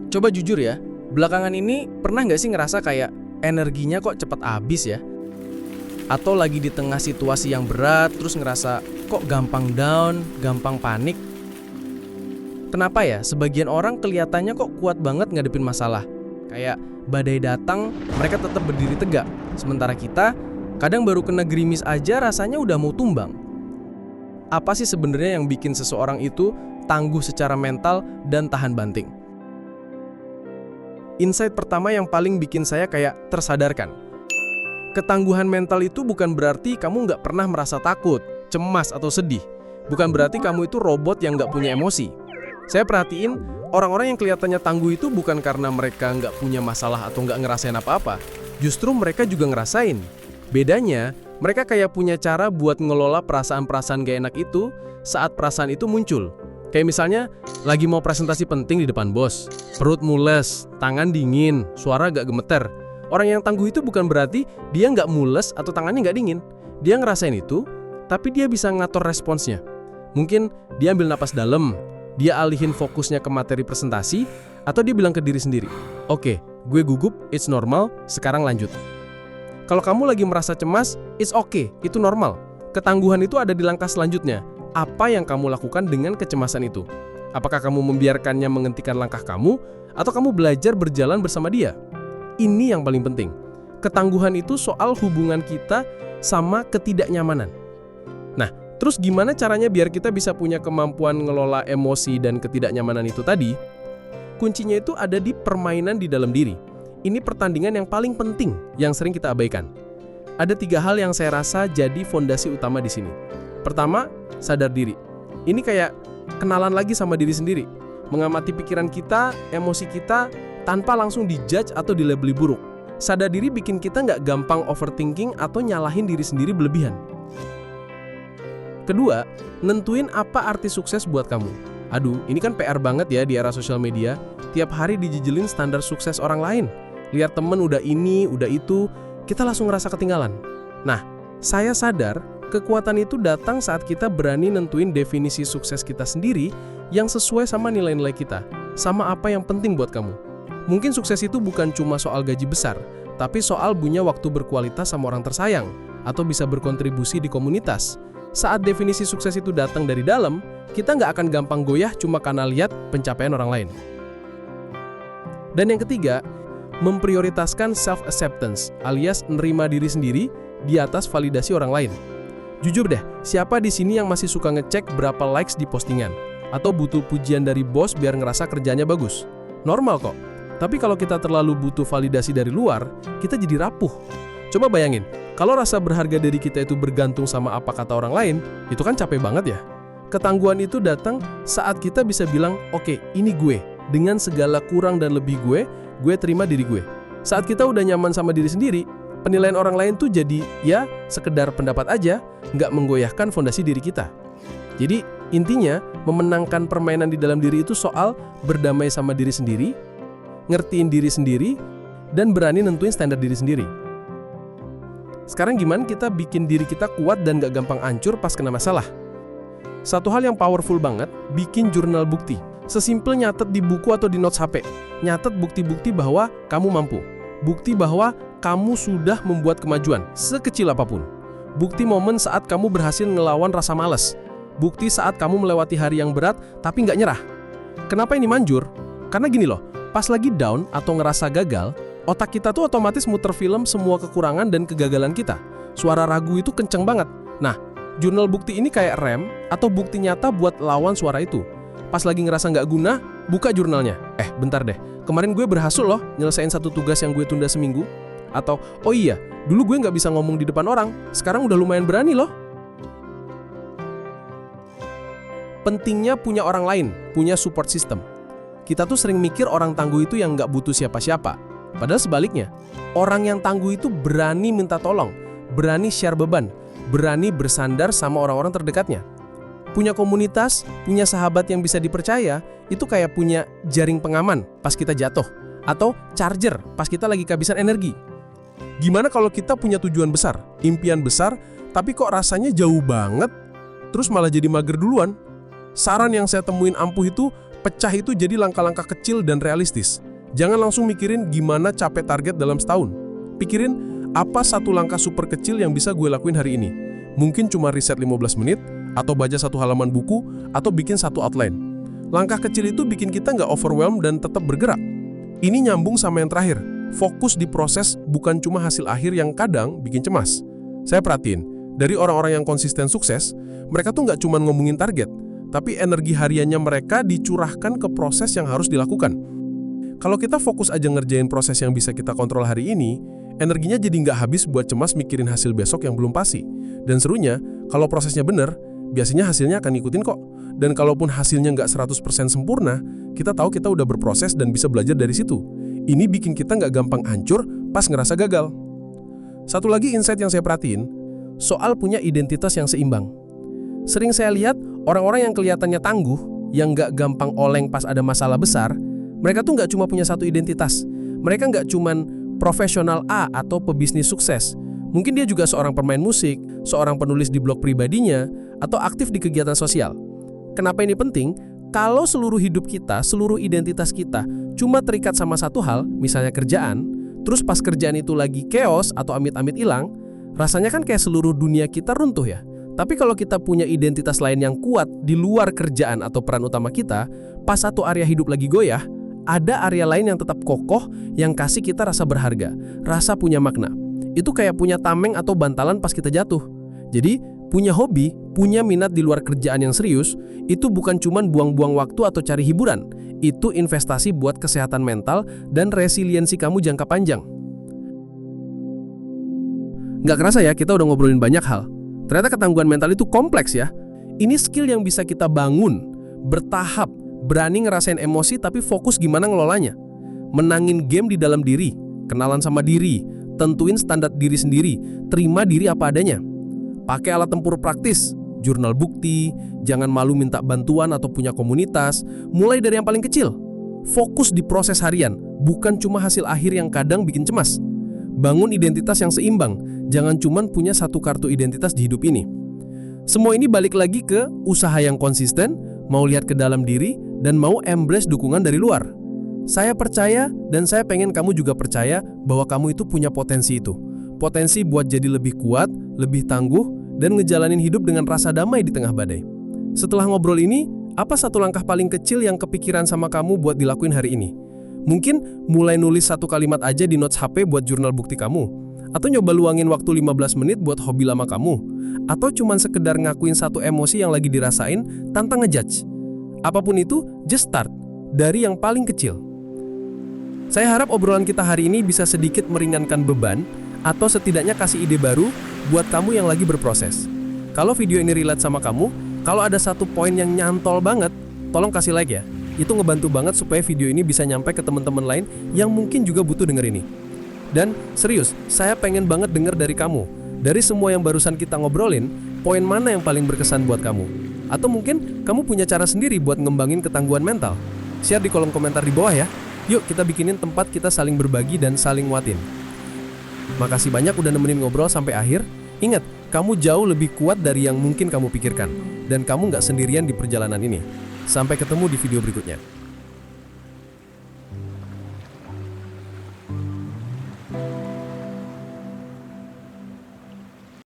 Coba jujur ya, belakangan ini pernah nggak sih ngerasa kayak energinya kok cepet habis ya? Atau lagi di tengah situasi yang berat, terus ngerasa kok gampang down, gampang panik? Kenapa ya? Sebagian orang kelihatannya kok kuat banget ngadepin masalah. Kayak badai datang, mereka tetap berdiri tegak. Sementara kita, kadang baru kena gerimis aja rasanya udah mau tumbang. Apa sih sebenarnya yang bikin seseorang itu tangguh secara mental dan tahan banting? Insight pertama yang paling bikin saya kayak tersadarkan. Ketangguhan mental itu bukan berarti kamu nggak pernah merasa takut, cemas, atau sedih. Bukan berarti kamu itu robot yang nggak punya emosi. Saya perhatiin, orang-orang yang kelihatannya tangguh itu bukan karena mereka nggak punya masalah atau nggak ngerasain apa-apa. Justru mereka juga ngerasain. Bedanya, mereka kayak punya cara buat ngelola perasaan-perasaan gak enak itu saat perasaan itu muncul. Kayak misalnya, lagi mau presentasi penting di depan bos, perut mules, tangan dingin, suara gak gemeter. Orang yang tangguh itu bukan berarti dia nggak mules atau tangannya nggak dingin. Dia ngerasain itu, tapi dia bisa ngatur responsnya. Mungkin dia ambil napas dalam, dia alihin fokusnya ke materi presentasi, atau dia bilang ke diri sendiri, "Oke, gue gugup, it's normal, sekarang lanjut." Kalau kamu lagi merasa cemas, it's okay, itu normal. Ketangguhan itu ada di langkah selanjutnya. Apa yang kamu lakukan dengan kecemasan itu? Apakah kamu membiarkannya menghentikan langkah kamu, atau kamu belajar berjalan bersama dia? Ini yang paling penting. Ketangguhan itu soal hubungan kita sama ketidaknyamanan. Nah, terus gimana caranya biar kita bisa punya kemampuan ngelola emosi dan ketidaknyamanan itu tadi? Kuncinya itu ada di permainan di dalam diri. Ini pertandingan yang paling penting yang sering kita abaikan. Ada 3 hal yang saya rasa jadi fondasi utama di sini. Pertama, sadar diri. Ini kayak kenalan lagi sama diri sendiri. Mengamati pikiran kita, emosi kita, tanpa langsung dijudge atau dilabeli buruk. Sadar diri bikin kita nggak gampang overthinking atau nyalahin diri sendiri berlebihan. Kedua, nentuin apa arti sukses buat kamu. Aduh, ini kan PR banget ya di era sosial media. Tiap hari dijijelin standar sukses orang lain. Lihat temen udah ini, udah itu, kita langsung ngerasa ketinggalan. Nah, saya sadar kekuatan itu datang saat kita berani nentuin definisi sukses kita sendiri yang sesuai sama nilai-nilai kita, sama apa yang penting buat kamu. Mungkin sukses itu bukan cuma soal gaji besar, tapi soal punya waktu berkualitas sama orang tersayang, atau bisa berkontribusi di komunitas. Saat definisi sukses itu datang dari dalam, kita nggak akan gampang goyah cuma karena lihat pencapaian orang lain. Dan yang ketiga, memprioritaskan self-acceptance, alias nerima diri sendiri di atas validasi orang lain. Jujur deh, siapa di sini yang masih suka ngecek berapa likes di postingan? Atau butuh pujian dari bos biar ngerasa kerjanya bagus? Normal kok. Tapi kalau kita terlalu butuh validasi dari luar, kita jadi rapuh. Coba bayangin, kalau rasa berharga dari kita itu bergantung sama apa kata orang lain, itu kan capek banget ya. Ketangguhan itu datang saat kita bisa bilang, "Oke, ini gue. Dengan segala kurang dan lebih gue terima diri gue." Saat kita udah nyaman sama diri sendiri, penilaian orang lain tuh jadi ya sekedar pendapat aja, nggak menggoyahkan fondasi diri kita. Jadi intinya, memenangkan permainan di dalam diri itu soal berdamai sama diri sendiri, ngertiin diri sendiri, dan berani nentuin standar diri sendiri. Sekarang gimana kita bikin diri kita kuat dan gak gampang hancur pas kena masalah? Satu hal yang powerful banget, bikin jurnal bukti. Sesimpel nyatet di buku atau di notes HP. Nyatet bukti-bukti bahwa kamu mampu. Bukti bahwa kamu sudah membuat kemajuan, sekecil apapun. Bukti momen saat kamu berhasil ngelawan rasa malas. Bukti saat kamu melewati hari yang berat tapi nggak nyerah. Kenapa ini manjur? Karena gini loh, pas lagi down atau ngerasa gagal, otak kita tuh otomatis muter film semua kekurangan dan kegagalan kita. Suara ragu itu kenceng banget. Nah, jurnal bukti ini kayak rem atau bukti nyata buat lawan suara itu. Pas lagi ngerasa nggak guna, buka jurnalnya. Bentar deh, kemarin gue berhasil loh nyelesain satu tugas yang gue tunda seminggu. Atau, oh iya, dulu gue nggak bisa ngomong di depan orang, sekarang udah lumayan berani loh. Pentingnya punya orang lain, punya support system. Kita tuh sering mikir orang tangguh itu yang nggak butuh siapa-siapa. Padahal sebaliknya, orang yang tangguh itu berani minta tolong, berani share beban, berani bersandar sama orang-orang terdekatnya. Punya komunitas, punya sahabat yang bisa dipercaya, itu kayak punya jaring pengaman pas kita jatuh, atau charger pas kita lagi kehabisan energi. Gimana kalau kita punya tujuan besar, impian besar, tapi kok rasanya jauh banget, terus malah jadi mager duluan? Saran yang saya temuin ampuh itu Pecah itu jadi langkah-langkah kecil dan realistis. Jangan langsung mikirin gimana capai target dalam setahun. Pikirin, apa satu langkah super kecil yang bisa gue lakuin hari ini? Mungkin cuma riset 15 menit, atau baca satu halaman buku, atau bikin satu outline. Langkah kecil itu bikin kita nggak overwhelmed dan tetap bergerak. Ini nyambung sama yang terakhir. Fokus di proses, bukan cuma hasil akhir yang kadang bikin cemas. Saya perhatiin, dari orang-orang yang konsisten sukses, mereka tuh nggak cuma ngomongin target, tapi energi hariannya mereka dicurahkan ke proses yang harus dilakukan. Kalau kita fokus aja ngerjain proses yang bisa kita kontrol hari ini, energinya jadi nggak habis buat cemas mikirin hasil besok yang belum pasti. Dan serunya, kalau prosesnya bener, biasanya hasilnya akan ngikutin kok. Dan kalaupun hasilnya nggak 100% sempurna, kita tahu kita udah berproses dan bisa belajar dari situ. Ini bikin kita nggak gampang hancur pas ngerasa gagal. Satu lagi insight yang saya perhatiin, soal punya identitas yang seimbang. Sering saya lihat orang-orang yang kelihatannya tangguh, yang nggak gampang oleng pas ada masalah besar, mereka tuh nggak cuma punya satu identitas. Mereka nggak cuman profesional A atau pebisnis sukses. Mungkin dia juga seorang pemain musik, seorang penulis di blog pribadinya, atau aktif di kegiatan sosial. Kenapa ini penting? Kalau seluruh hidup kita, seluruh identitas kita cuma terikat sama satu hal, misalnya kerjaan, terus pas kerjaan itu lagi chaos atau amit-amit hilang, rasanya kan kayak seluruh dunia kita runtuh ya. Tapi kalau kita punya identitas lain yang kuat di luar kerjaan atau peran utama kita, pas satu area hidup lagi goyah, ada area lain yang tetap kokoh yang kasih kita rasa berharga, rasa punya makna. Itu kayak punya tameng atau bantalan pas kita jatuh. Jadi, punya hobi, punya minat di luar kerjaan yang serius, itu bukan cuman buang-buang waktu atau cari hiburan. Itu investasi buat kesehatan mental dan resiliensi kamu jangka panjang. Nggak kerasa ya, kita udah ngobrolin banyak hal. Ternyata ketangguhan mental itu kompleks ya. Ini skill yang bisa kita bangun, bertahap, berani ngerasain emosi tapi fokus gimana ngelolanya. Menangin game di dalam diri, kenalan sama diri, tentuin standar diri sendiri, terima diri apa adanya. Pakai alat tempur praktis, jurnal bukti, jangan malu minta bantuan atau punya komunitas, mulai dari yang paling kecil. Fokus di proses harian, bukan cuma hasil akhir yang kadang bikin cemas. Bangun identitas yang seimbang, jangan cuma punya satu kartu identitas di hidup ini. Semua ini balik lagi ke usaha yang konsisten, mau lihat ke dalam diri, dan mau embrace dukungan dari luar. Saya percaya dan saya pengen kamu juga percaya bahwa kamu itu punya potensi itu. Potensi buat jadi lebih kuat, lebih tangguh, dan ngejalanin hidup dengan rasa damai di tengah badai. Setelah ngobrol ini, apa satu langkah paling kecil yang kepikiran sama kamu buat dilakuin hari ini? Mungkin mulai nulis satu kalimat aja di notes HP buat jurnal bukti kamu. Atau nyoba luangin waktu 15 menit buat hobi lama kamu. Atau cuman sekedar ngakuin satu emosi yang lagi dirasain tanpa ngejudge. Apapun itu, just start. Dari yang paling kecil. Saya harap obrolan kita hari ini bisa sedikit meringankan beban, atau setidaknya kasih ide baru buat kamu yang lagi berproses. Kalau video ini relate sama kamu, kalau ada satu poin yang nyantol banget, tolong kasih like ya. Itu ngebantu banget supaya video ini bisa nyampe ke teman-teman lain yang mungkin juga butuh denger ini. Dan serius, saya pengen banget denger dari kamu. Dari semua yang barusan kita ngobrolin, poin mana yang paling berkesan buat kamu? Atau mungkin kamu punya cara sendiri buat ngembangin ketangguhan mental? Share di kolom komentar di bawah ya. Yuk kita bikinin tempat kita saling berbagi dan saling nguatin. Makasih banyak udah nemenin ngobrol sampai akhir. Ingat, kamu jauh lebih kuat dari yang mungkin kamu pikirkan. Dan kamu nggak sendirian di perjalanan ini. Sampai ketemu di video berikutnya.